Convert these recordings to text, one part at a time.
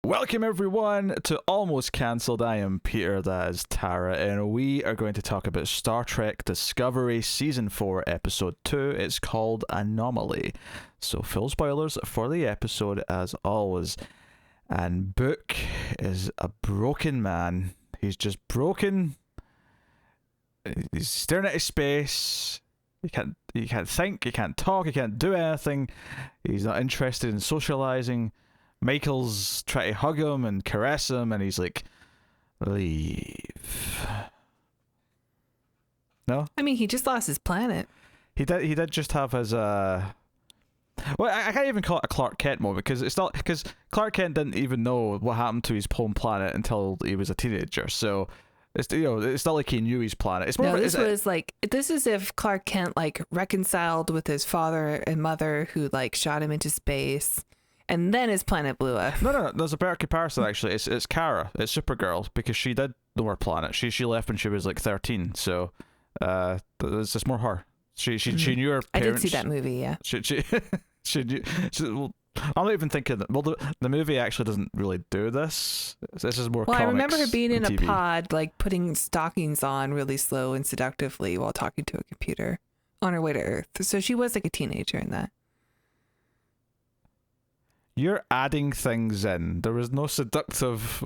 Welcome everyone to Almost Cancelled. I am Peter, that is Tara, and we are going to talk about Star Trek Discovery Season 4, Episode 2. It's called Anomaly. So full spoilers for the episode as always. And Book is a broken man. He's just broken. He's staring at his space. He can't think, he can't talk, he can't do anything. He's not interested in socializing. Michael's trying to hug him and caress him, and he's like, leave. No? I mean, he just lost his planet. He did just have his well, I can't even call it a Clark Kent moment, because Clark Kent didn't even know what happened to his home planet until he was a teenager. So it's it's not like he knew his planet. It's more no, this is if Clark Kent reconciled with his father and mother who shot him into space. And then his planet blew up. No. There's a better comparison, actually. It's Kara. It's Supergirl, because she did know her planet. She left when she was 13. So it's just more her. She knew her parents. I did see that movie. Yeah. She knew. Well, I'm not even thinking that. Well, the movie actually doesn't really do this. This is more. Well, I remember her being in TV. a pod, putting stockings on really slow and seductively while talking to a computer on her way to Earth. So she was a teenager in that. You're adding things in. There was no seductive.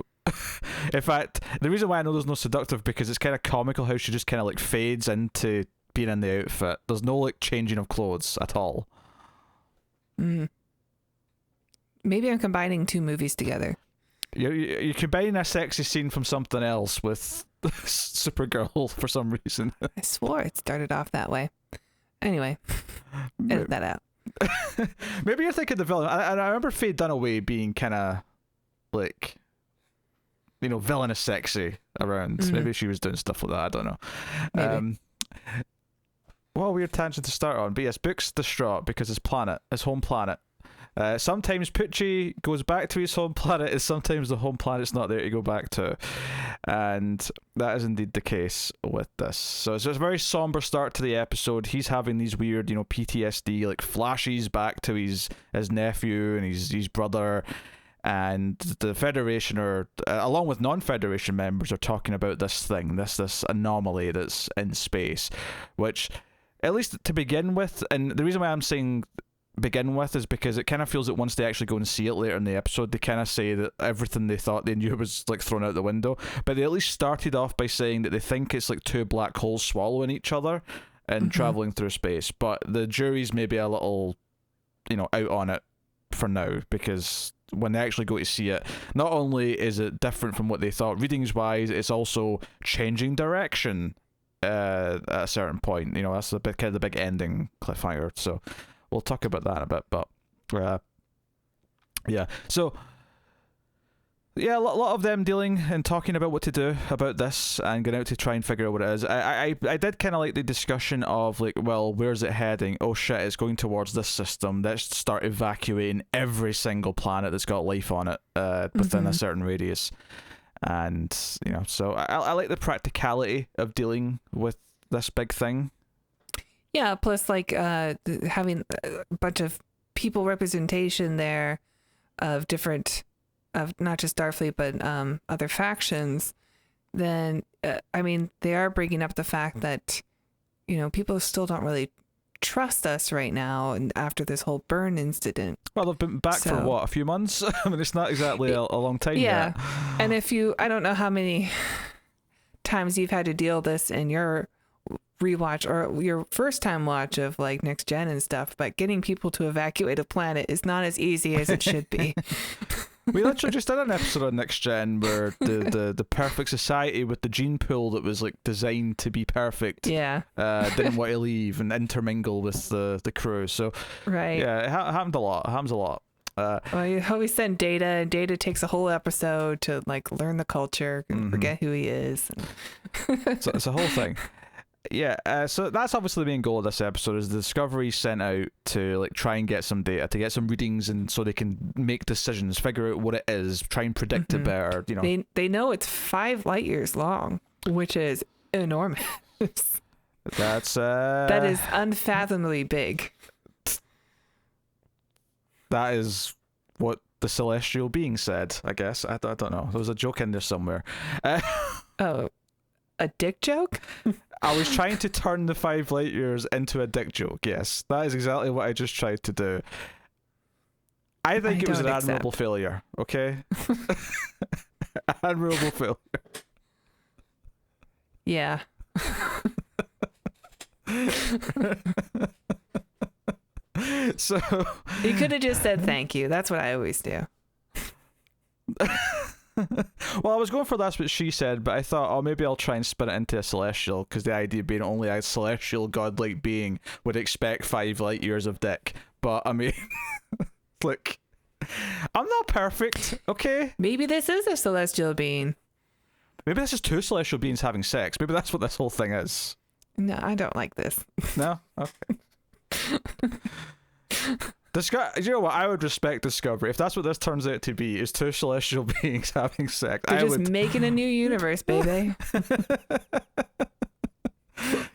In fact, the reason why I know there's no seductive, because it's kind of comical how she just kind of fades into being in the outfit. There's no changing of clothes at all. Maybe I'm combining two movies together. You're combining a sexy scene from something else with Supergirl for some reason. I swore it started off that way. Anyway, edit that out. Maybe you're thinking the villain. I remember Faye Dunaway being kind of villainous sexy around. Mm-hmm. Maybe she was doing stuff like that. I don't know. Maybe. What a weird tangent to start on. But yes, Book's distraught because his home planet. Sometimes Poochie goes back to his home planet, and sometimes the home planet's not there to go back to. And that is indeed the case with this. So it's a very somber start to the episode. He's having these weird, PTSD, flashes back to his nephew and his brother. And the Federation, along with non-Federation members, are talking about this thing, this anomaly that's in space, which, at least to begin with, and the reason why I'm saying begin with is because it kind of feels that once they actually go and see it later in the episode, they kind of say that everything they thought they knew was thrown out the window. But they at least started off by saying that they think it's two black holes swallowing each other and traveling through space. But the jury's maybe a little out on it for now, because when they actually go to see it, not only is it different from what they thought readings wise, it's also changing direction at a certain point. That's the big ending cliffhanger. So we'll talk about that in a bit, but yeah. So yeah, a lot of them dealing and talking about what to do about this and going out to try and figure out what it is. I did kind of like the discussion of well, where's it heading? Oh shit, it's going towards this system. Let's start evacuating every single planet that's got life on it within a certain radius. And so I like the practicality of dealing with this big thing. Yeah, plus having a bunch of people representation there of not just Starfleet but other factions. Then they are bringing up the fact that people still don't really trust us right now, and after this whole burn incident. Well, they've been back for what, a few months? I mean, it's not exactly a long time yet. And I don't know how many times you've had to deal this in your rewatch or your first time watch of Next Gen and stuff, but getting people to evacuate a planet is not as easy as it should be. We literally just did an episode on Next Gen where the perfect society with the gene pool that was designed to be perfect didn't want to leave and intermingle with the crew. So right, yeah, it happens a lot. Well, you always send Data, and Data takes a whole episode to learn the culture and forget who he is. So it's a whole thing. Yeah, so that's obviously the main goal of this episode, is the Discovery sent out to try and get some data, to get some readings, and so they can make decisions, figure out what it is, try and predict it better. They know it's 5 light years long, which is enormous. That is unfathomably big. That is what the celestial being said, I guess. I don't know. There was a joke in there somewhere. Oh, a dick joke? I was trying to turn the 5 light years into a dick joke. Yes, that is exactly what I just tried to do. I think it was an admirable failure. Okay, admirable failure. Yeah. So you could have just said thank you. That's what I always do. Well, I was going for that's what she said, but I thought, oh, maybe I'll try and spin it into a celestial, because the idea being only a celestial godlike being would expect 5 light years of dick. But I mean, look, I'm not perfect, okay? Maybe this is a celestial being. Maybe this is 2 celestial beings having sex. Maybe that's what this whole thing is. No, I don't like this. No? Okay. You know what? I would respect Discovery. If that's what this turns out to be, is 2 celestial beings having sex. They're just making a new universe, baby.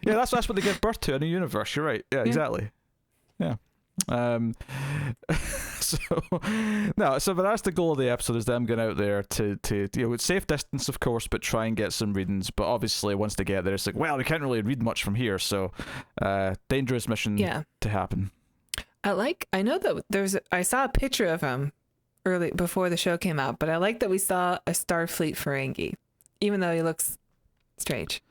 Yeah, that's what they give birth to, a new universe. You're right. Yeah, exactly. Yeah. But that's the goal of the episode, is them going out there to with safe distance, of course, but try and get some readings. But obviously, once they get there, it's like, well, we can't really read much from here, so dangerous mission to happen. I know that I saw a picture of him early before the show came out, but I like that we saw a Starfleet Ferengi, even though he looks strange.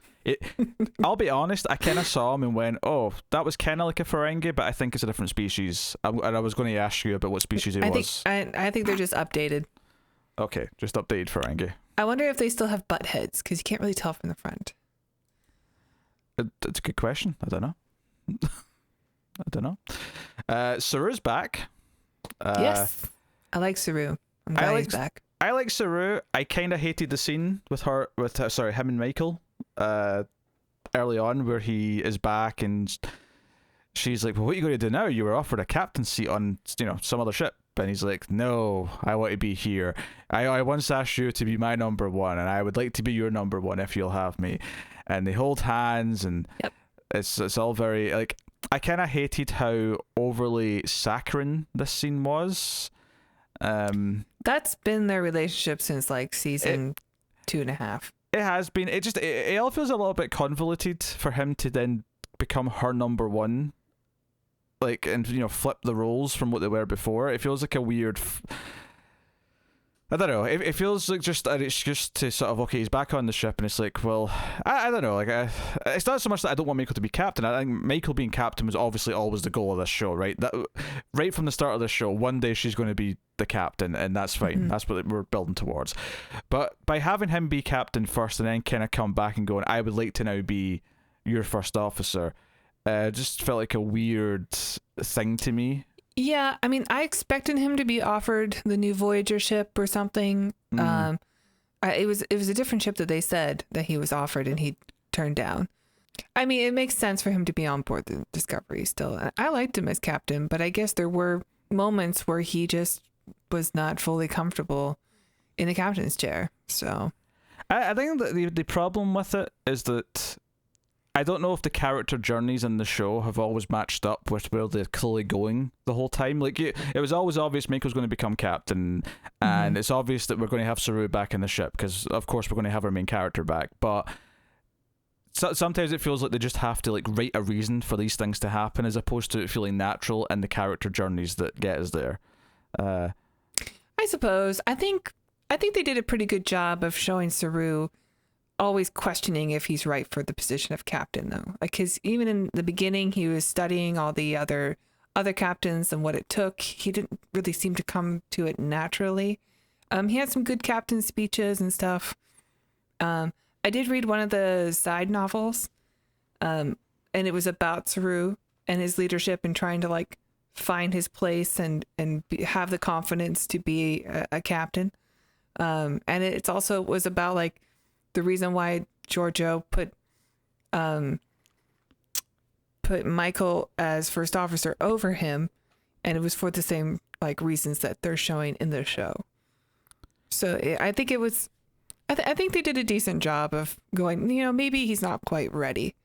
I'll be honest, I kind of saw him and went, oh, that was kind of like a Ferengi, but I think it's a different species. And I was going to ask you about what species it was. I think they're just updated. Okay, just updated Ferengi. I wonder if they still have butt heads, because you can't really tell from the front. It's a good question. I don't know. I don't know. Suru's back. Yes. I like Suru. I'm glad he's back. I like Suru. I kind of hated the scene with him and Michael early on, where he is back and she's like, well, what are you going to do now? You were offered a captain's seat on, some other ship. And he's like, no, I want to be here. I once asked you to be my number one, and I would like to be your number one if you'll have me. And they hold hands, and it's all very, like, I kind of hated how overly saccharine this scene was. That's been their relationship since like season 2.5. It has been. It all feels a little bit convoluted for him to then become her number one, like, and flip the roles from what they were before. It feels like a weird. I don't know. It feels like it's just to sort of, okay, he's back on the ship, and it's like, well, I don't know. Like, it's not so much that I don't want Michael to be captain. I think Michael being captain was obviously always the goal of this show, right? That right from the start of the show, one day she's going to be the captain, and that's fine. Mm-hmm. That's what we're building towards. But by having him be captain first, and then kind of come back and going, I would like to now be your first officer, just felt like a weird thing to me. Yeah, I mean, I expected him to be offered the new Voyager ship or something. It was a different ship that they said that he was offered, and he turned down. I mean, it makes sense for him to be on board the Discovery still. I liked him as captain, but I guess there were moments where he just was not fully comfortable in the captain's chair. So I think that the problem with it is that I don't know if the character journeys in the show have always matched up with where they're clearly going the whole time. Like, it was always obvious Michael's going to become captain, and it's obvious that we're going to have Suru back in the ship, because of course we're going to have our main character back. But sometimes it feels like they just have to, like, write a reason for these things to happen, as opposed to it feeling natural in the character journeys that get us there. I suppose. I think they did a pretty good job of showing Suru always questioning if he's right for the position of captain, though. Like, because even in the beginning, he was studying all the other captains and what it took. He didn't really seem to come to it naturally. He had some good captain speeches and stuff. I did read one of the side novels, and it was about Suru and his leadership and trying to, like, find his place and have the confidence to be a captain. And it's also was about, like, the reason why Giorgio put Michael as first officer over him, and it was for the same, like, reasons that they're showing in the show. So I think it was, I think they did a decent job of going, maybe he's not quite ready,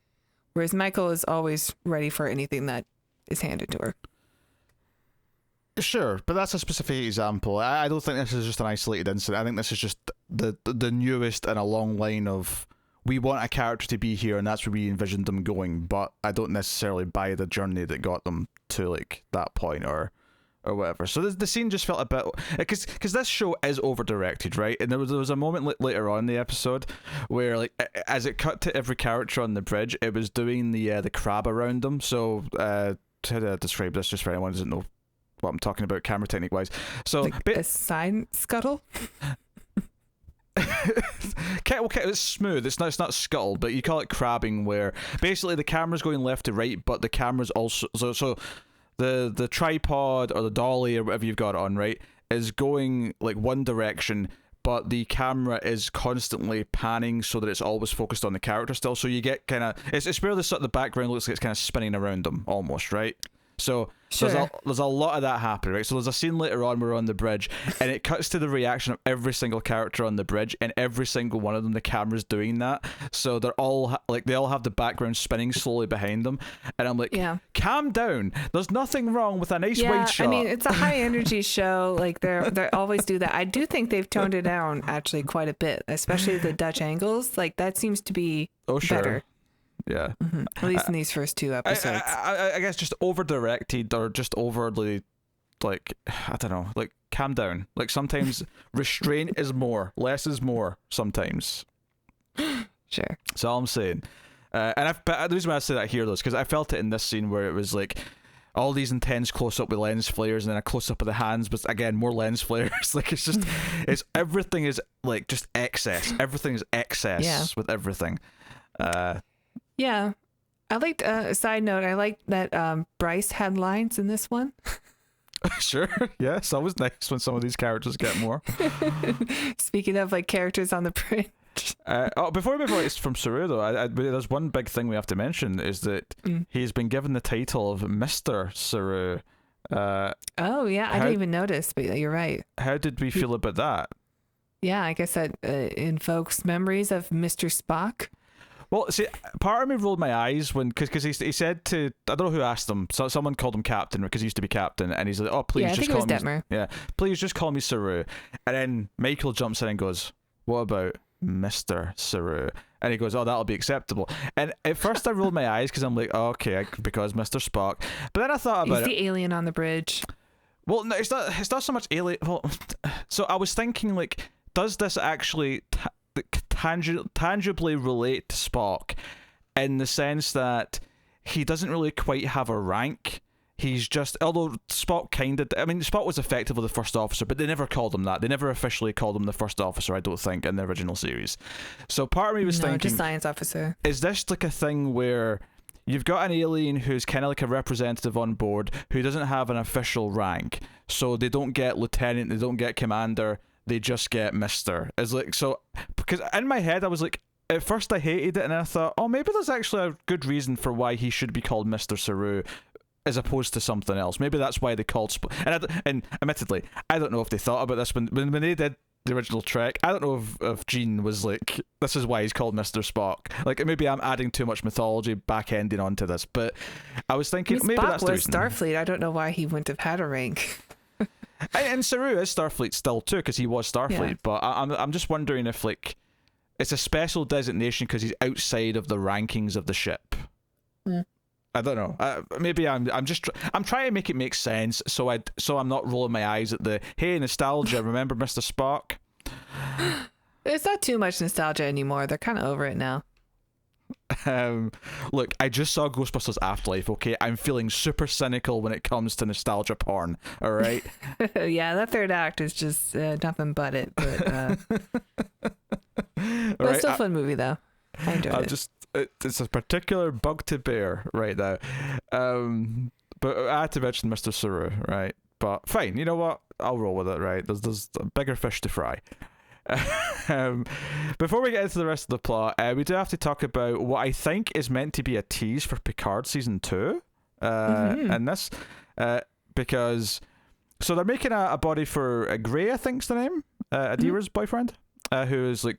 whereas Michael is always ready for anything that is handed to her. Sure, but that's a specific example. I don't think this is just an isolated incident. I think this is just the newest in a long line of, we want a character to be here and that's where we envisioned them going, but I don't necessarily buy the journey that got them to like that point or whatever. So the scene just felt a bit, because this show is over directed, right? And there was a moment later on in the episode where like as it cut to every character on the bridge, it was doing the crab around them. So how do I describe this just for anyone who doesn't know what I'm talking about camera technique wise? So like a side scuttle. Okay, it's smooth. It's not scuttle, but you call it crabbing, where basically the camera's going left to right, but the camera's also so the tripod or the dolly or whatever you've got it on, right, is going like one direction, but the camera is constantly panning so that it's always focused on the character still. So you get kind of it's where the sort of the background looks like it's kind of spinning around them almost, right? So sure. there's a lot of that happening, right? So there's a scene later on where we're on the bridge, and it cuts to the reaction of every single character on the bridge, and every single one of them, the camera's doing that. So they're all they all have the background spinning slowly behind them, and I'm like, yeah, calm down. There's nothing wrong with a nice wide shot. I mean, it's a high energy show. Like they always do that. I do think they've toned it down actually quite a bit, especially the Dutch angles. Like that seems to be better. Yeah. Mm-hmm. At least in these first two episodes. I guess just over directed or just overly, like, I don't know, like calm down. Like sometimes restraint is more, less is more sometimes. Sure. That's all I'm saying. But the reason why I say that here though is because I felt it in this scene where it was like all these intense close up with lens flares and then a close up of the hands, but again more lens flares. Like it's just everything is like just excess. Everything is excess with everything. Yeah, I liked. Side note, I liked that Bryce had lines in this one. Sure, yeah, it's always nice when some of these characters get more. Speaking of like characters on the bridge. Before we move on, it's from Suru though. There's one big thing we have to mention is that he's been given the title of Mr. Suru. Oh yeah, I didn't even notice, but you're right. How did we feel about that? Yeah, I guess that invokes memories of Mr. Spock. Well, see, part of me rolled my eyes when, because he said to, I don't know who asked him, so someone called him Captain because he used to be Captain, and he's like, oh, please just call me. Detmer. Yeah, please just call me Suru. And then Michael jumps in and goes, what about Mr. Suru? And he goes, oh, that'll be acceptable. And at first I rolled my eyes because I'm like, oh, okay, because Mr. Spock. But then I thought about He's the alien on the bridge. Well, no, it's not so much alien. Well, so I was thinking, like, does this actually tangibly relate to Spock in the sense that he doesn't really quite have a rank? He's just, although Spock Spock was effectively the first officer, but they never called him that. They never officially called him the first officer, I don't think, in the original series. So part of me was thinking, just science officer. Is this like a thing where you've got an alien who's kind of like a representative on board who doesn't have an official rank, so they don't get lieutenant, they don't get commander, they just get Mr. It's like, so, because in my head I was like, at first I hated it, and then I thought, oh, maybe there's actually a good reason for why he should be called Mr. Saru as opposed to something else. Maybe that's why they called and admittedly, I don't know if they thought about this when they did the original Trek. I don't know if Gene was like, this is why he's called Mr. Spock. Like, maybe I'm adding too much mythology back-ending onto this, but I was thinking, maybe Spock that's the was reason. Starfleet. I don't know why he wouldn't have had a rank. And Saru is Starfleet still too, because he was Starfleet. Yeah. But I'm just wondering if like it's a special designation because he's outside of the rankings of the ship. Mm. I don't know. Maybe I'm trying to make it make sense, so I'm not rolling my eyes at the hey nostalgia. Remember Mr. Spock? It's not too much nostalgia anymore. They're kind of over it now. Look, I just saw Ghostbusters Afterlife, okay? I'm feeling super cynical when it comes to nostalgia porn, all right? Yeah, that third act is just nothing but it. But Right, it's still a fun movie, though. I enjoyed it. It's a particular bug to bear right now. But I had to mention Mr. Suru, right? But fine, you know what? I'll roll with it, right? There's a bigger fish to fry. Before we get into the rest of the plot, we do have to talk about what I think is meant to be a tease for Picard season 2 in this, because so they're making a body for Gray, I think's the name, Adira's boyfriend, who is like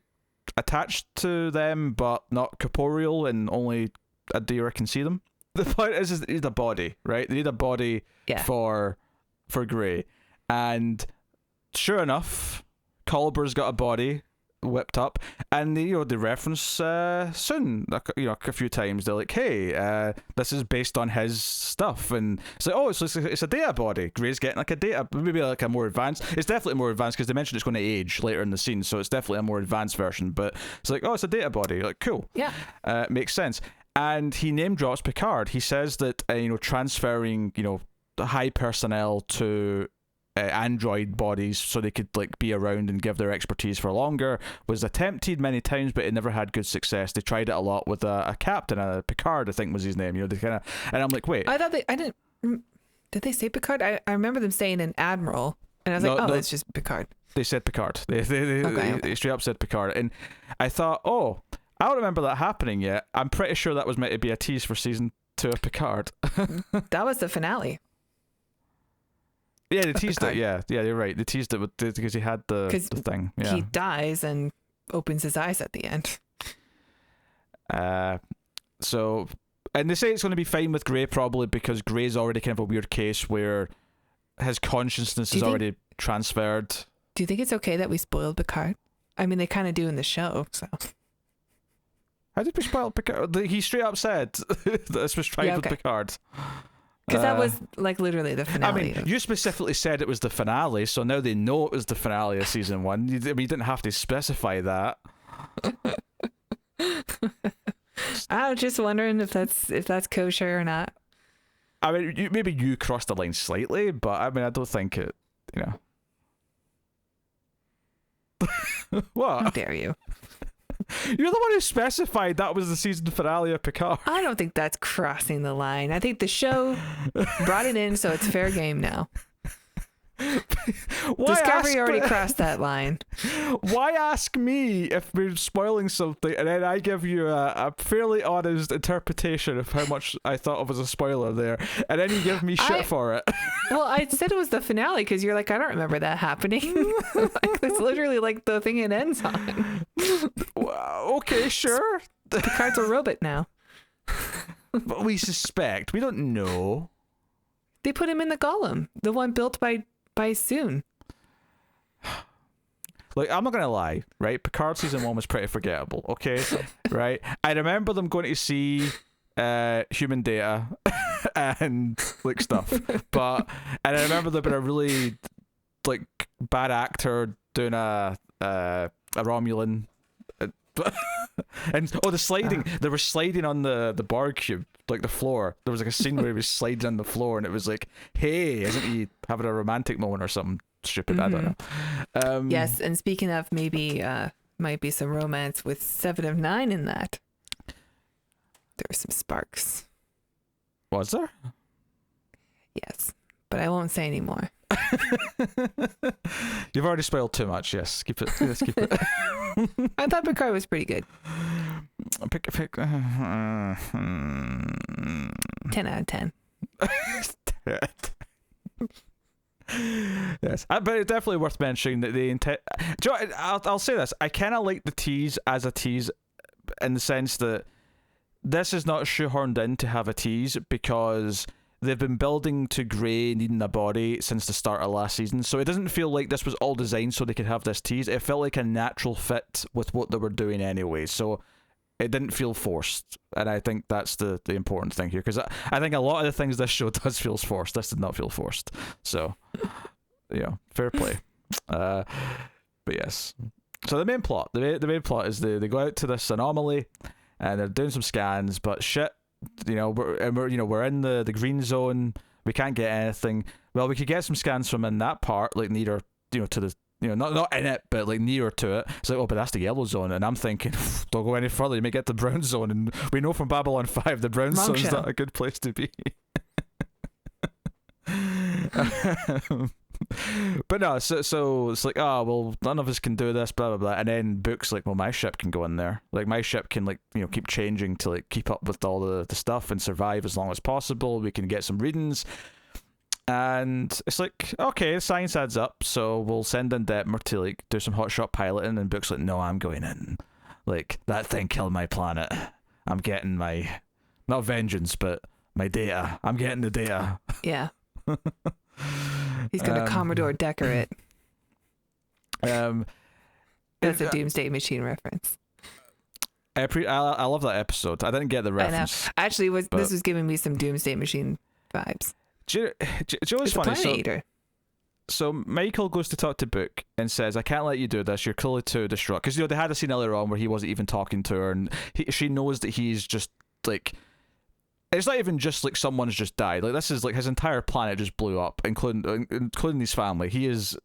attached to them but not corporeal, and only Adira can see them. The point is they need a body, right? They need a body for for Gray, and sure enough, Culber's got a body whipped up, and they reference Sun a few times. They're like, hey, this is based on his stuff, and it's like, oh, so it's a data body. Gray's getting like a data, maybe like a more advanced. It's definitely more advanced because they mentioned it's going to age later in the scene, so it's definitely a more advanced version. But it's like, oh, it's a data body. Like, cool. Yeah, makes sense. And he name drops Picard. He says that transferring the high personnel to android bodies so they could like be around and give their expertise for longer was attempted many times, but it never had good success. They tried it a lot with a captain, a Picard, I think was his name. They kind of, and I'm like, wait, I thought I didn't. Did they say Picard? I remember them saying an admiral, and I was like, oh, it's just Picard. They said Picard. They straight up said Picard, and I thought, oh, I don't remember that happening yet. I'm pretty sure that was meant to be a tease for season 2 of Picard. That was the finale. Yeah, they teased it. Yeah, you're right. They teased it because he had the thing. Yeah. He dies and opens his eyes at the end. So, and they say it's going to be fine with Gray probably because Gray's already kind of a weird case where his consciousness is already transferred. Do you think it's okay that we spoiled Picard? I mean, they kind of do in the show, so. How did we spoil Picard? He straight up said that this was tried with Picard. Because that was like literally the finale. I mean, you specifically said it was the finale, so now they know it was the finale of season 1. You didn't have to specify that. I was just wondering if that's kosher or not. I mean, maybe you crossed the line slightly, but I mean, I don't think it. What? How dare you? You're the one who specified that was the season finale of Picard. I don't think that's crossing the line. I think the show brought it in, so it's fair game now. Discovery already crossed that line. Why ask me if we're spoiling something and then I give you a fairly honest interpretation of how much I thought of as a spoiler there, and then you give me shit for it? Well, I said it was the finale because you're like, I don't remember that happening. It's literally like the thing it ends on. Okay, sure. Picard's a robot now. But we suspect. We don't know. They put him in the Golem, the one built by Soon. Like, I'm not gonna lie, right? Picard season 1 was pretty forgettable, okay? Right? I remember them going to see human data and like stuff, and I remember there being a really like bad actor doing a Romulan. And the sliding, they were sliding on the Borg cube, like the floor. There was like a scene where he was sliding on the floor, and it was like, hey, isn't he having a romantic moment or something stupid? I don't know. Yes, and speaking of, maybe might be some romance with 7 of 9 in that. There were some sparks. Was there? Yes, but I won't say any more. You've already spoiled too much. Yes, keep it. Let's keep it. I thought Picard was pretty good. 10 out of 10. Yes, but it's definitely worth mentioning that the intent. I'll say this: I kind of like the tease as a tease, in the sense that this is not shoehorned in to have a tease because they've been building to Grey needing a body since the start of last season, so it doesn't feel like this was all designed so they could have this tease. It felt like a natural fit with what they were doing anyway, so it didn't feel forced, and I think that's the important thing here, because I think a lot of the things this show does feels forced. This did not feel forced, so fair play. But yes, so the main plot is they go out to this anomaly and they're doing some scans, but shit, we're in the green zone. We can't get anything. Well, we could get some scans from in that part, like nearer, to the, not in it, but like nearer to it. It's like, oh, but that's the yellow zone, and I'm thinking, don't go any further. You may get the brown zone, and we know from Babylon 5 the brown zone's not a good place to be. But no, so it's like, oh well, none of us can do this, blah blah blah, and then Book's like, well, my ship can go in there. Like, my ship can keep changing to like keep up with all the stuff and survive as long as possible. We can get some readings, and it's like, okay, science adds up, so we'll send in Detmer to like do some hotshot piloting, and Book's like, no, I'm going in. Like, that thing killed my planet. I'm getting my, not vengeance, but my data. I'm getting the data. Yeah. He's gonna Commodore Decker it. Um, That's a Doomsday Machine reference. I love that episode. I didn't get the reference. I know. Actually, this was giving me some Doomsday Machine vibes. Do you know what's funny? Planet Eater. So Michael goes to talk to Book and says, "I can't let you do this. You're clearly too distraught." Because they had a scene earlier on where he wasn't even talking to her, and she knows that he's just like. It's not even just like someone's just died. Like this is like his entire planet just blew up, including his family. He is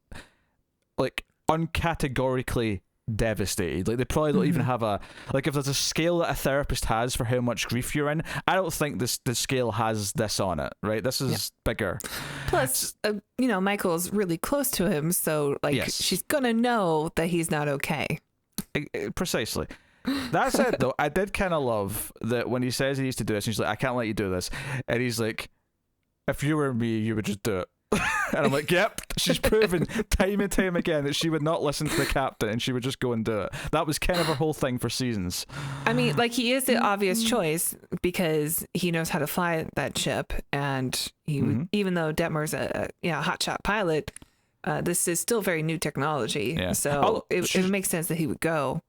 like uncategorically devastated. Like they probably don't even have a like if there's a scale that a therapist has for how much grief you're in, I don't think the scale has this on it, right? This is bigger. Plus Michael's really close to him, so like she's gonna know that he's not okay. Precisely. That said though, I did kind of love that when he says he needs to do this, and he's like, "I can't let you do this," and he's like, "If you were me, you would just do it." And I'm like, yep, she's proven time and time again that she would not listen to the captain and she would just go and do it. That was kind of her whole thing for seasons. I mean, like, he is the obvious choice because he knows how to fly that ship, and he even though Detmer's a hotshot pilot, this is still very new technology. Yeah. So it makes sense that he would go.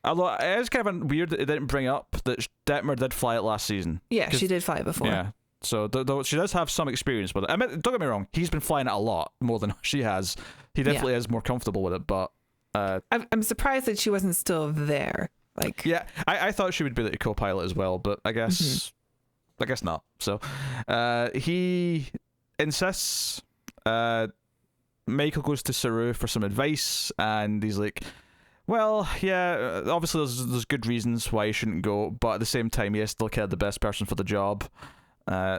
Although it is kind of weird that it didn't bring up that Detmer did fly it last season. Yeah, she did fly it before. Yeah. So she does have some experience with it. I mean, don't get me wrong, he's been flying it a lot more than she has. He definitely is more comfortable with it, but I'm surprised that she wasn't still there. Like, yeah, I thought she would be the co-pilot as well, but I guess not. So he insists. Michael goes to Suru for some advice, and he's like, well, yeah, obviously there's good reasons why you shouldn't go, but at the same time, he is still kind of the best person for the job.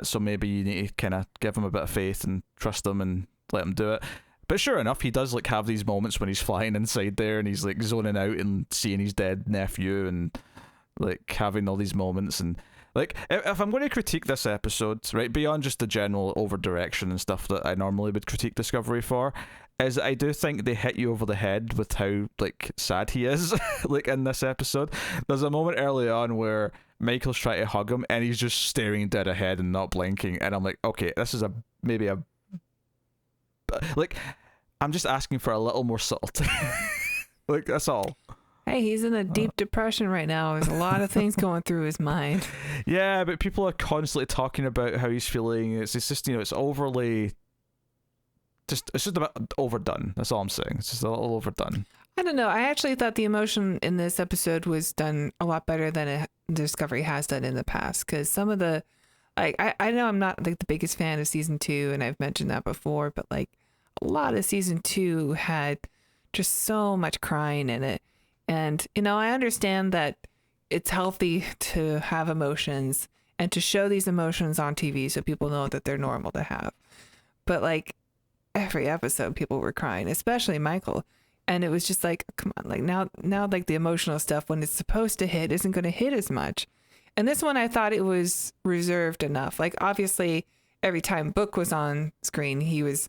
So maybe you need to kind of give him a bit of faith and trust him and let him do it. But sure enough, he does like have these moments when he's flying inside there and he's like zoning out and seeing his dead nephew and like having all these moments. And like, if I'm going to critique this episode, right, beyond just the general over direction and stuff that I normally would critique Discovery for, is I do think they hit you over the head with how like sad he is. Like in this episode, there's a moment early on where Michael's trying to hug him and he's just staring dead ahead and not blinking, and I'm like, okay, this is maybe like, I'm just asking for a little more subtlety. Like, that's all. Hey, he's in a deep depression right now. There's a lot of things going through his mind. Yeah, but people are constantly talking about how he's feeling. It's just it's overly. It's just about overdone. That's all I'm saying. It's just a little overdone. I don't know. I actually thought the emotion in this episode was done a lot better than Discovery has done in the past. Because some of the, like, I know I'm not like the biggest fan of season 2, and I've mentioned that before, but like a lot of season 2 had just so much crying in it. And, I understand that it's healthy to have emotions and to show these emotions on TV so people know that they're normal to have. But like, every episode people were crying, especially Michael, and it was just like, come on, like now like the emotional stuff when it's supposed to hit isn't going to hit as much. And this one I thought it was reserved enough. Like, obviously every time Book was on screen, he was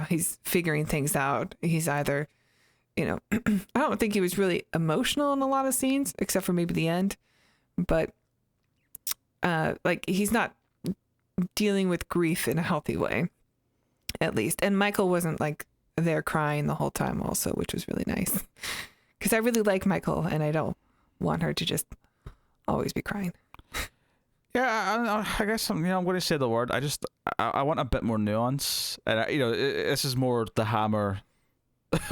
he's figuring things out. He's either I don't think he was really emotional in a lot of scenes except for maybe the end, but like, he's not dealing with grief in a healthy way, at least. And Michael wasn't like there crying the whole time also, which was really nice, because I really like Michael and I don't want her to just always be crying. Yeah, I guess I'm going to say the word. I want a bit more nuance, and this is more the hammer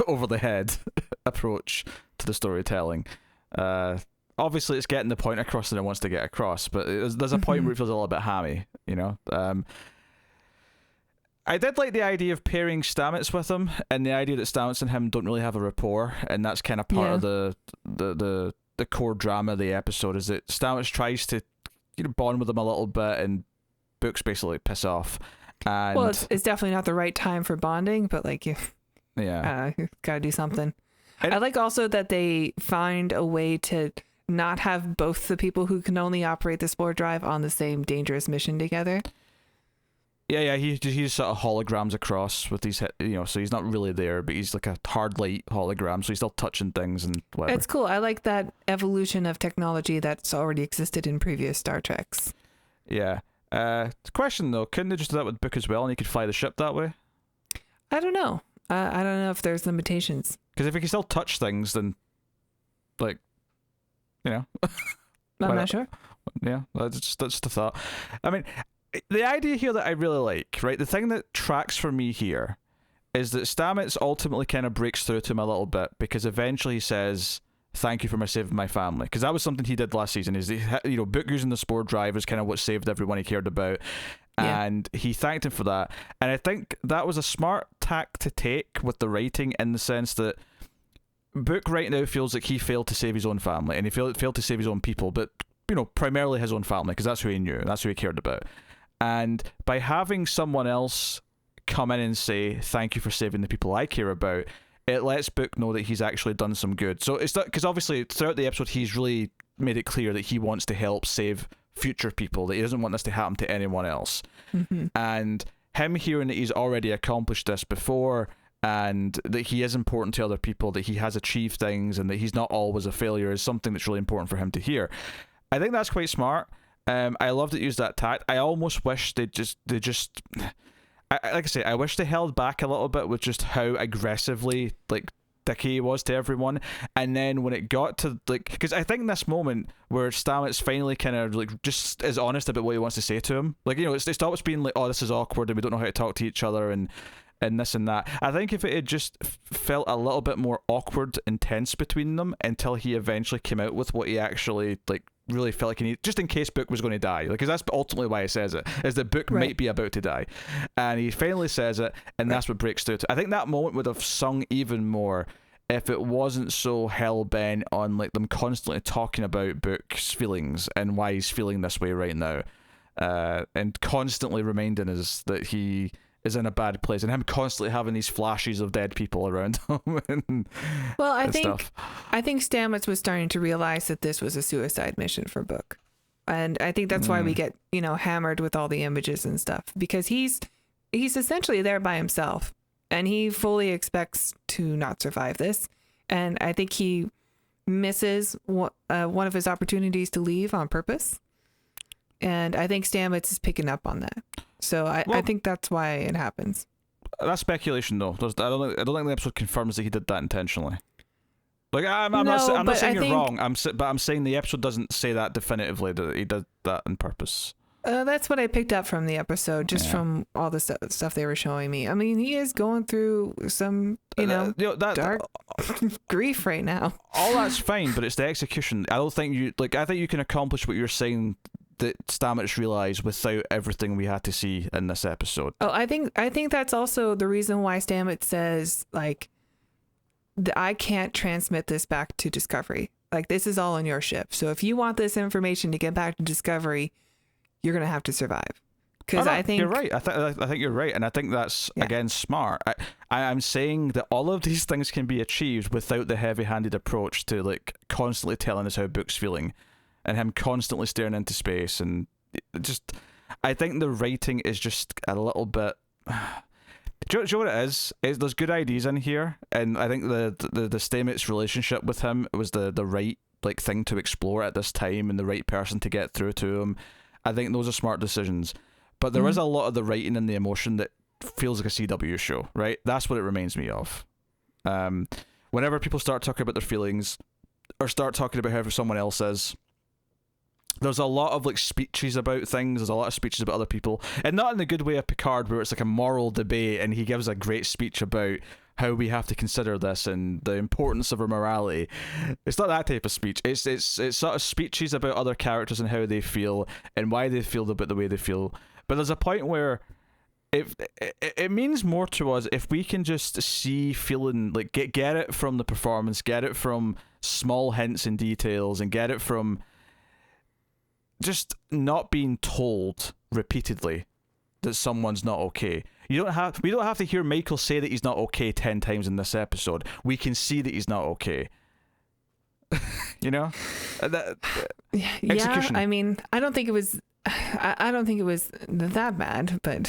over the head approach to the storytelling. Obviously it's getting the point across that it wants to get across, but there's a point where it feels a little bit hammy. I did like the idea of pairing Stamets with him, and the idea that Stamets and him don't really have a rapport, and that's kind of part of the core drama of the episode, is that Stamets tries to bond with him a little bit, and Book's basically piss off. And well, it's definitely not the right time for bonding, but like, you gotta do something. And I like also that they find a way to not have both the people who can only operate the spore drive on the same dangerous mission together. Yeah, he just sort of holograms across with these, so he's not really there, but he's like a hard light hologram, so he's still touching things and whatever. It's cool. I like that evolution of technology that's already existed in previous Star Treks. Yeah. The question though, couldn't they just do that with Book as well, and he could fly the ship that way? I don't know. I don't know if there's limitations. Because if he can still touch things, then, like, you know. I'm not sure. Yeah, that's just a thought. I mean, the idea here that I really like, right? The thing that tracks for me here is that Stamets ultimately kind of breaks through to him a little bit, because eventually he says, "Thank you for saving my family," because that was something he did last season. Is Book using the spore drive is kind of what saved everyone he cared about, and he thanked him for that. And I think that was a smart tack to take with the writing, in the sense that Book right now feels like he failed to save his own family, and he failed to save his own people, but primarily his own family, because that's who he knew, that's who he cared about. And by having someone else come in and say, "Thank you for saving the people I care about," it lets Book know that he's actually done some good. So it's not, because obviously throughout the episode he's really made it clear that he wants to help save future people, that he doesn't want this to happen to anyone else. And him hearing that he's already accomplished this before, and that he is important to other people, that he has achieved things, and that he's not always a failure, is something that's really important for him to hear. I think that's quite smart. I love that you used that tact. I almost wish they just like I say, I wish they held back a little bit with just how aggressively like dicky he was to everyone. And then when it got to like, because I think this moment where Stamets finally kind of like just is honest about what he wants to say to him, like, it stops being like, "Oh, this is awkward and we don't know how to talk to each other," and this and that. I think if it had just felt a little bit more awkward and tense between them until he eventually came out with what he actually like really felt like he needed, just in case Book was going to die, because that's ultimately why he says it, is that Book might be about to die, and he finally says it, and that's what breaks through to. I think that moment would have sung even more if it wasn't so hell-bent on like them constantly talking about Book's feelings and why he's feeling this way right now, and constantly reminding us that he is in a bad place, and him constantly having these flashes of dead people around him. I think Stamets was starting to realize that this was a suicide mission for Book, and I think that's why we get hammered with all the images and stuff, because he's essentially there by himself, and he fully expects to not survive this, and I think he misses one of his opportunities to leave on purpose, and I think Stamets is picking up on that. So I think that's why it happens. That's speculation, though. I don't think the episode confirms that he did that intentionally. Like, I'm not saying you're wrong. But I'm saying the episode doesn't say that definitively, that he did that on purpose. That's what I picked up from the episode, just from all the stuff they were showing me. I mean, he is going through some, dark grief right now. All that's fine, but it's the execution. I think you can accomplish what you're saying that Stamets realized without everything we had to see in this episode. Oh, I think that's also the reason why Stamets says, like, I can't transmit this back to Discovery. Like, this is all on your ship. So if you want this information to get back to Discovery, you're gonna have to survive. Because I think you're right. I think you're right, and I think that's again smart. I'm saying that all of these things can be achieved without the heavy-handed approach to like constantly telling us how Book's feeling, and him constantly staring into space, and just, I think the writing is just a little bit. Do you know what it is? There's good ideas in here, and I think the Stamets relationship with him was the right like thing to explore at this time, and the right person to get through to him. I think those are smart decisions, but there is a lot of the writing and the emotion that feels like a CW show, right? That's what it reminds me of. Whenever people start talking about their feelings, or start talking about how someone else is, there's a lot of like speeches about things. There's a lot of speeches about other people, and not in the good way of Picard, where it's like a moral debate, and he gives a great speech about how we have to consider this and the importance of our morality. It's not that type of speech. It's sort of speeches about other characters and how they feel and why they feel about the way they feel. But there's a point where it means more to us if we can just see, feeling like get it from the performance, get it from small hints and details, and get it from just not being told repeatedly that someone's not okay. We don't have to hear Michael say that he's not okay 10 times in this episode. We can see that he's not okay. Execution. I mean, I don't think it was that bad, but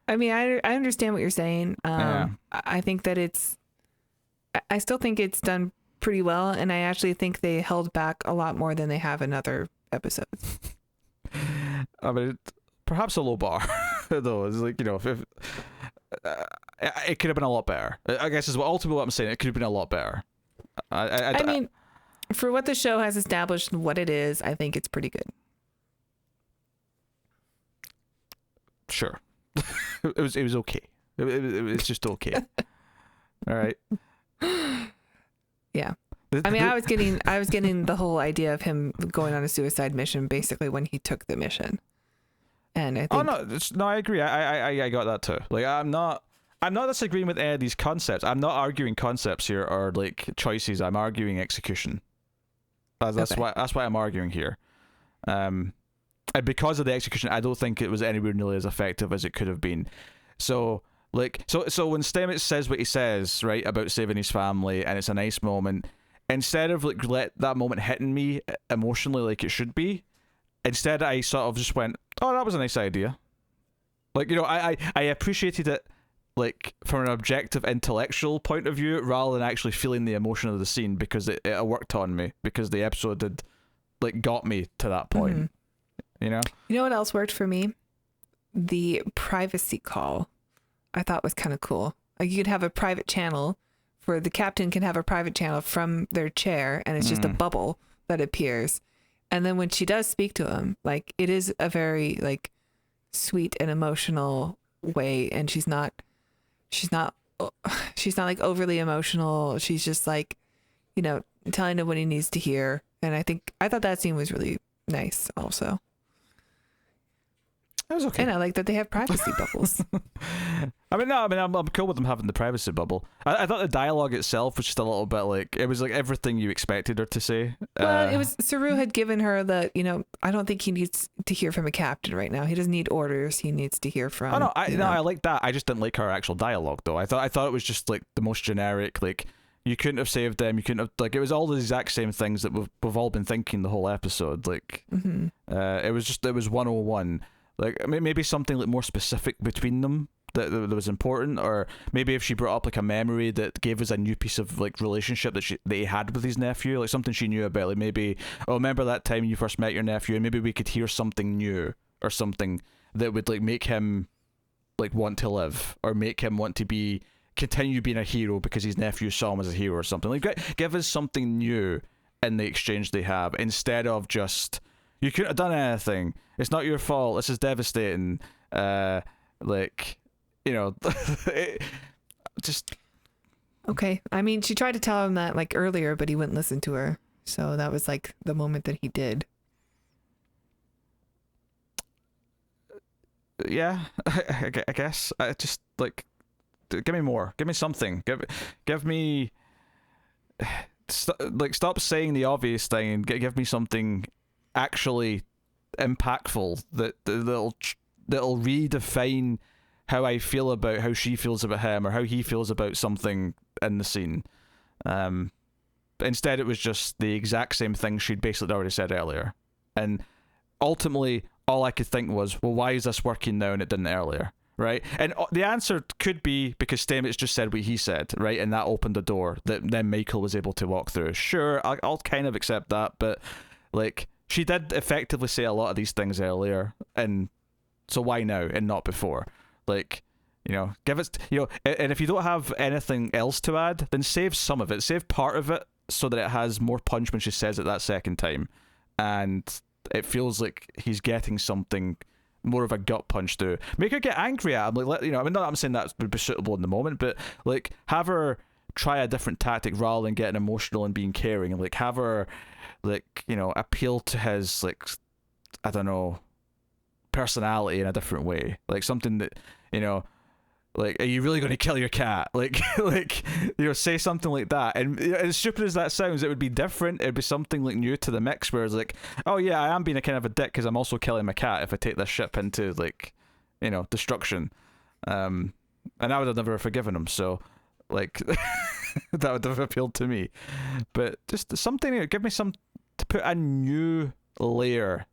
I mean, I understand what you're saying. I think that I still think it's done pretty well, and I actually think they held back a lot more than they have in other episodes. I mean, perhaps a low bar, though. It's like, if it could have been a lot better. I guess is ultimately what I'm saying. It could have been a lot better. I mean, for what the show has established and what it is, I think it's pretty good. Sure. it was okay. It was just okay. All right. Yeah. I mean, I was getting the whole idea of him going on a suicide mission basically when he took the mission. And I think no, I agree. I got that too. Like I'm not disagreeing with any of these concepts. I'm not arguing concepts here or like choices. I'm arguing execution. That's Okay. why I'm arguing here. And because of the execution, I don't think it was anywhere nearly as effective as it could have been. So when Stamets says what he says, right, about saving his family, and it's a nice moment, instead of like let that moment hitting me emotionally like it should be, instead I sort of just went, oh, that was a nice idea. Like, you know, I appreciated it like from an objective intellectual point of view rather than actually feeling the emotion of the scene, because it worked on me, because the episode had like got me to that point. Mm-hmm. You know what else worked for me? The privacy call I thought was kind of cool. Like you could have a private channel for the captain can have a private channel from their chair, and it's just a bubble that appears. And then when she does speak to him, like it is a very like sweet and emotional way, and she's not like overly emotional. She's just like, you know, telling him what he needs to hear. And I thought that scene was really nice also. It was okay. And I like that they have privacy bubbles. I'm cool with them having the privacy bubble. I thought the dialogue itself was just a little bit like, it was like everything you expected her to say. Well, it was, Suru had given her the, you know, I don't think he needs to hear from a captain right now. He doesn't need orders. He needs to hear from. I like that. I just didn't like her actual dialogue though. I thought it was just like the most generic, like you couldn't have saved them. You couldn't have, like, it was all the exact same things that we've all been thinking the whole episode. Like, it was 101. Like maybe something like more specific between them that was important, or maybe if she brought up like a memory that gave us a new piece of like relationship that he had with his nephew, like something she knew about, like maybe, oh, remember that time you first met your nephew, and maybe we could hear something new or something that would like make him like want to live, or make him want to continue being a hero because his nephew saw him as a hero or something. Like give us something new in the exchange they have, instead of just, you couldn't have done anything, it's not your fault, this is devastating, like, you know. Just okay. I mean, she tried to tell him that like earlier, but he wouldn't listen to her, so that was like the moment that he did. Yeah. I guess I just like, give me more, give me something, give me stop saying the obvious thing and give me something actually impactful that'll redefine how I feel about how she feels about him, or how he feels about something in the scene. Instead it was just the exact same thing she'd basically already said earlier, and ultimately all I could think was, well, why is this working now and it didn't earlier, right? And the answer could be because Stamets just said what he said, right, and that opened the door that then Michael was able to walk through. Sure, I'll kind of accept that, but like, she did effectively say a lot of these things earlier, and so why now and not before? Like, you know, give it, you know, and if you don't have anything else to add, then save some of it, save part of it so that it has more punch when she says it that second time, and it feels like he's getting something more of a gut punch through. Make her get angry at him, like, you know, I mean, not that I'm saying that would be suitable in the moment, but like, have her try a different tactic rather than getting emotional and being caring, and like have her, like, you know, appeal to his, like, I don't know, personality in a different way, like something that, you know, like, are you really going to kill your cat? Like, like, you know, say something like that. And as stupid as that sounds, it would be different. It'd be something like new to the mix, where it's like, oh yeah, I am being a kind of a dick because I'm also killing my cat if I take this ship into, like, you know, destruction. And I would have never forgiven him. So, like, that would have appealed to me. But just something, you know, give me some to put a new layer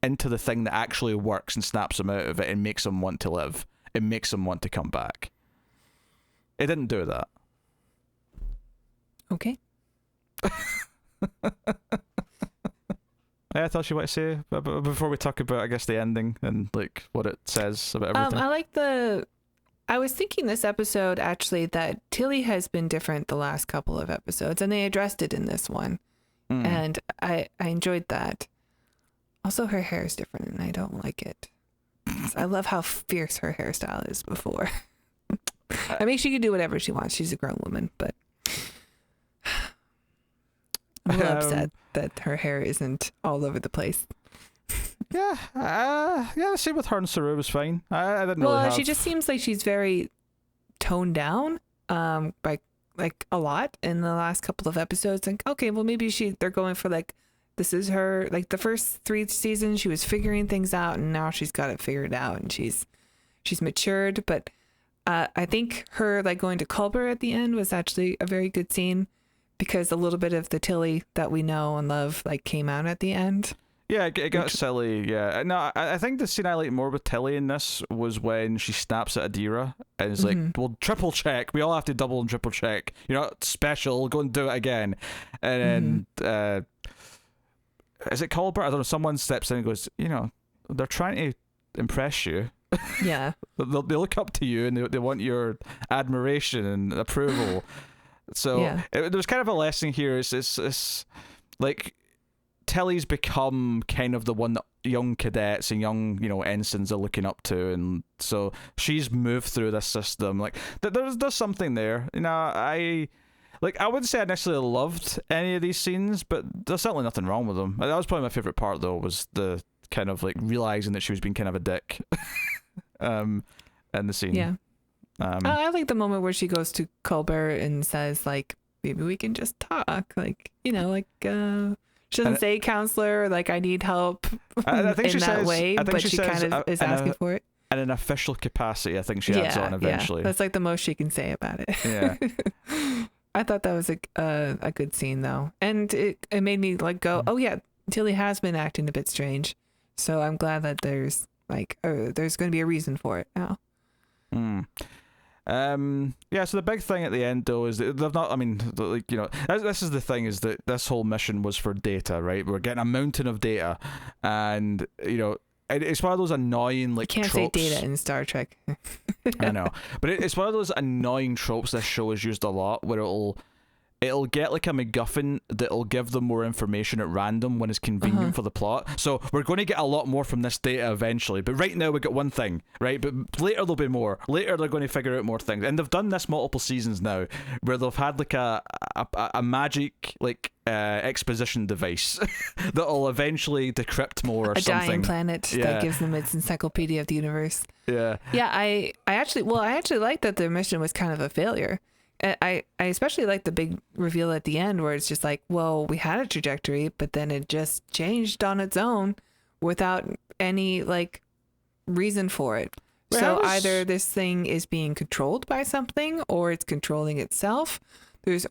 into the thing that actually works and snaps him out of it and makes him want to live. It makes him want to come back. It didn't do that. Okay. I thought you want to say before we talk about, I guess, the ending and like what it says about everything. I was thinking this episode actually that Tilly has been different the last couple of episodes, and they addressed it in this one. And I enjoyed that. Also, her hair is different, and I don't like it. I love how fierce her hairstyle is before. I mean, she can do whatever she wants. She's a grown woman, but I'm a little upset that her hair isn't all over the place. Yeah, the same with her and Suru was fine. I didn't really have... she just seems like she's very toned down, by like a lot in the last couple of episodes. Like, okay, well maybe they're going for like, this is her, like the first 3 seasons she was figuring things out, and now she's got it figured out, and she's matured. But I think her like going to Culber at the end was actually a very good scene, because a little bit of the Tilly that we know and love like came out at the end. Yeah, it got silly, yeah. No, I think the scene I liked more with Tilly in this was when she snaps at Adira and is like, well, triple check. We all have to double and triple check. You're not special. Go and do it again. And then, is it Colbert? I don't know. Someone steps in and goes, they're trying to impress you. Yeah. They look up to you and they want your admiration and approval. So there's kind of a lesson here. It's like... Tilly's become kind of the one that young cadets and young, ensigns are looking up to, and so she's moved through this system. Like, there's something there. I wouldn't say I necessarily loved any of these scenes, but there's certainly nothing wrong with them. That was probably my favorite part, though, was the kind of like realizing that she was being kind of a dick, in the scene. Yeah. I like the moment where she goes to Colbert and says, like, maybe we can just talk, like, she doesn't say counselor, like I need help I think in she that says, way, but she kind of is asking for it. In an official capacity, I think she adds on eventually. Yeah. That's like the most she can say about it. Yeah. I thought that was a good scene though. And it made me like go, oh yeah, Tilly has been acting a bit strange. So I'm glad that there's there's going to be a reason for it now. So the big thing at the end though is that they've not, this is the thing, is that this whole mission was for data, right? We're getting a mountain of data, and it's one of those annoying like you can't tropes. say data in Star Trek. I know, but it's one of those annoying tropes this show has used a lot, where it'll get like a MacGuffin that'll give them more information at random when it's convenient for the plot. So we're going to get a lot more from this data eventually, but right now we got one thing, right? But later there'll be more. Later they're going to figure out more things, and they've done this multiple seasons now, where they've had like a magic like exposition device that'll eventually decrypt more or something. A dying planet that gives them its encyclopedia of the universe. Yeah. Yeah, I actually like that the mission was kind of a failure. I especially like the big reveal at the end, where it's just like, well, we had a trajectory, but then it just changed on its own without any like reason for it. So either this thing is being controlled by something, or it's controlling itself. There's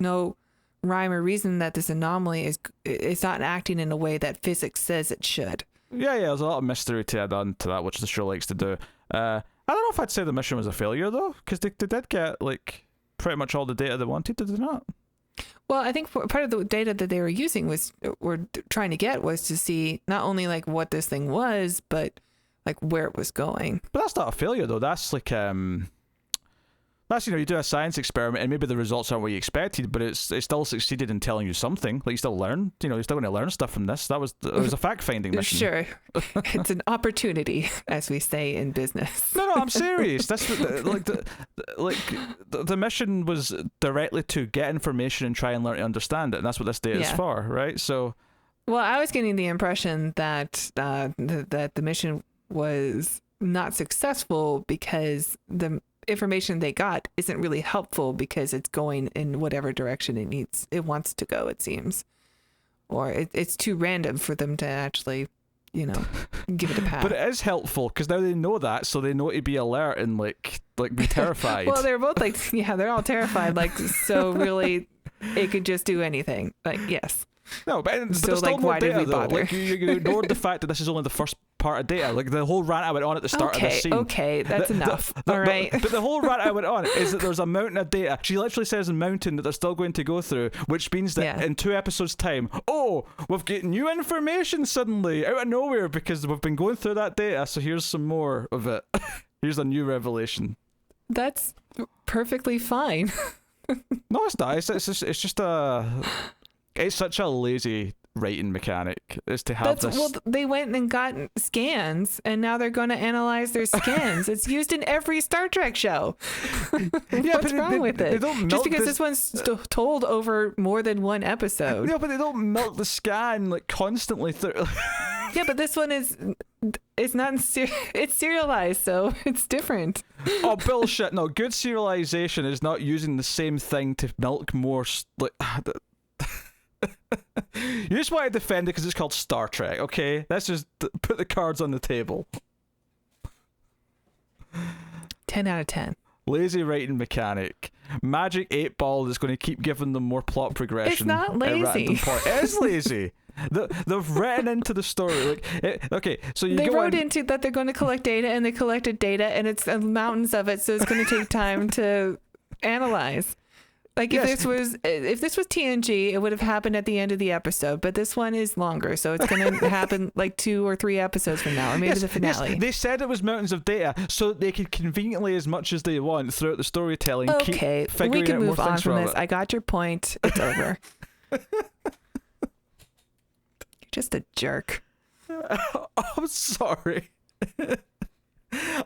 no rhyme or reason that this anomaly it's not acting in a way that physics says it should. Yeah, there's a lot of mystery to add on to that, which the show likes to do. I don't know if I'd say the mission was a failure though, because they did get like pretty much all the data they wanted, did they not? Well, I think part of the data that they were using was trying to get was to see not only like what this thing was, but like where it was going. But that's not a failure though. That's like that's, you do a science experiment and maybe the results aren't what you expected, but it still succeeded in telling you something. Like you still learn, you're still going to learn stuff from this. It was a fact finding mission. Sure, it's an opportunity, as we say in business. No, I'm serious. That's the mission was directly to get information and try and learn to understand it, and that's what this data is for, right? So, well, I was getting the impression that that the mission was not successful because the information they got isn't really helpful, because it's going in whatever direction it wants to go, it seems, or it's too random for them to actually give it a pass. But it is helpful because now they know that, so they know to be alert and like be terrified. Well, they're both like, they're all terrified, like, so really it could just do anything, like, yes. No, but so like, why did we bother? Like, you ignored the fact that this is only the first part of data. Like the whole rant I went on at the start of the scene. Okay, that's enough. All right. But the whole rant I went on is that there's a mountain of data. She literally says a mountain that they're still going to go through, which means that in 2 episodes' time, we've got new information suddenly out of nowhere because we've been going through that data. So here's some more of it. Here's a new revelation. That's perfectly fine. No, it's not. It's just it's such a lazy writing mechanic is to have this. Well, they went and got scans, and now they're going to analyze their scans. It's used in every Star Trek show. What's wrong with it? Just because this one's told over more than one episode. Yeah, but they don't milk the scan like constantly through. Yeah, but this one it's not it's serialized, so it's different. Oh, bullshit. No, good serialization is not using the same thing to milk more like you just want to defend it because it's called Star Trek, okay? Let's just put the cards on the table. 10 out of 10. Lazy writing mechanic. Magic 8 Ball is going to keep giving them more plot progression. It's not lazy. It is lazy. They've written into the story. Okay, so they wrote into that they're going to collect data, and they collected data, and it's mountains of it, so it's going to take time to analyze. Like if this was TNG, it would have happened at the end of the episode, but this one is longer, so it's going to happen like 2 or 3 episodes from now, or maybe the finale. Yes. They said it was mountains of data, so they could conveniently, as much as they want, throughout the storytelling, keep figuring we can out move more on things from from this. it. I got your point. It's over. You're just a jerk. I'm sorry.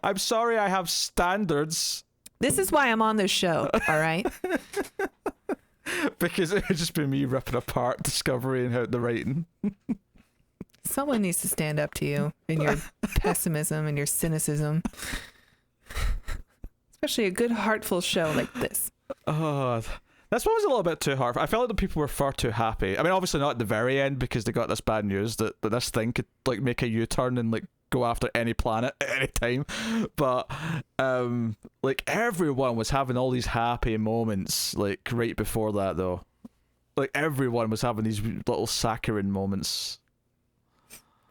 I'm sorry. I have standards. This is why I'm on this show, all right? Because it would just be me ripping apart Discovery and how the writing. Someone needs to stand up to you in your pessimism and your cynicism. Especially a good, heartful show like this. Oh, this one was a little bit too hard. I felt like the people were far too happy. I mean, obviously not at the very end because they got this bad news that this thing could like make a U-turn and like go after any planet at any time, but like everyone was having all these happy moments like right before that though. Like everyone was having these little saccharine moments.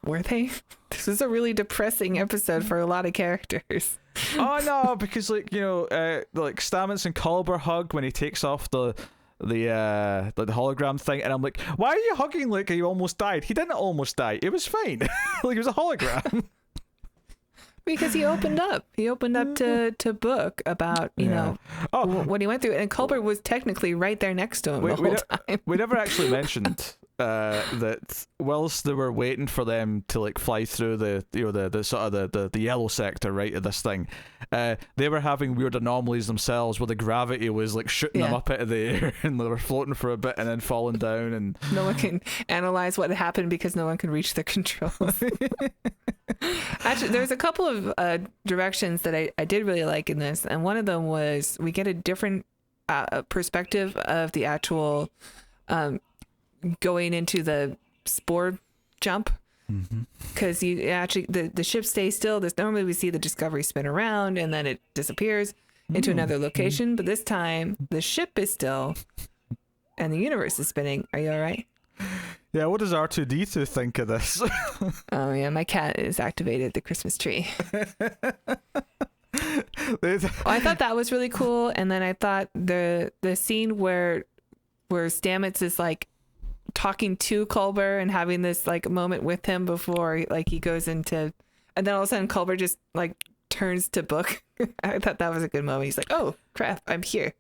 Were they? This is a really depressing episode for a lot of characters. Oh no, because like like Stamets and Culber hug when he takes off the hologram thing, and I'm like, why are you hugging like you almost died? He didn't almost die. It was fine. Like it was a hologram. Because he opened up. He opened up to Book about you know what he went through, and Culber was technically right there next to him the whole time. We never actually mentioned that whilst they were waiting for them to like fly through the sort of the yellow sector right of this thing, they were having weird anomalies themselves where the gravity was like shooting them up into the air and they were floating for a bit and then falling down, and no one can analyze what happened because no one can reach the controls. Actually, there's a couple of directions that I did really like in this, and one of them was we get a different perspective of the actual going into the spore jump, because you actually the ship stays still. Normally we see the Discovery spin around and then it disappears into another location, but this time the ship is still and the universe is spinning. Are you all right? Yeah, what does R2D2 think of this? Oh yeah, my cat is activated the Christmas tree. I thought that was really cool, and then I thought the scene where Stamets is like talking to Culber and having this like moment with him before like he goes into, and then all of a sudden Culber just like turns to Book. I thought that was a good moment. He's like, oh crap, I'm here.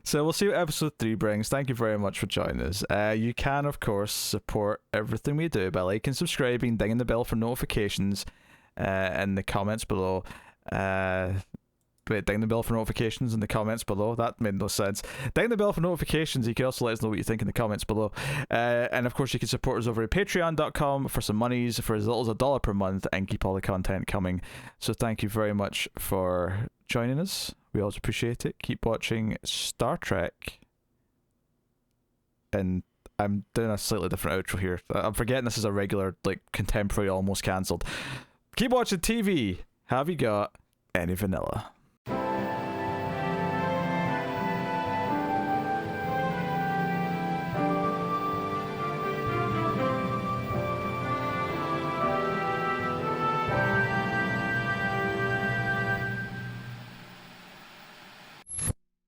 So we'll see what episode 3 brings. Thank you very much for joining us. You can of course support everything we do by liking, subscribing, dinging the bell for notifications in the comments below. Wait, ding the bell for notifications in the comments below. That made no sense. Ding the bell for notifications. You can also let us know what you think in the comments below. And of course, you can support us over at patreon.com for some monies for as little as $1 per month and keep all the content coming. So thank you very much for joining us. We always appreciate it. Keep watching Star Trek. And I'm doing a slightly different outro here. I'm forgetting this is a regular, like, contemporary, almost cancelled. Keep watching TV. Have you got any vanilla?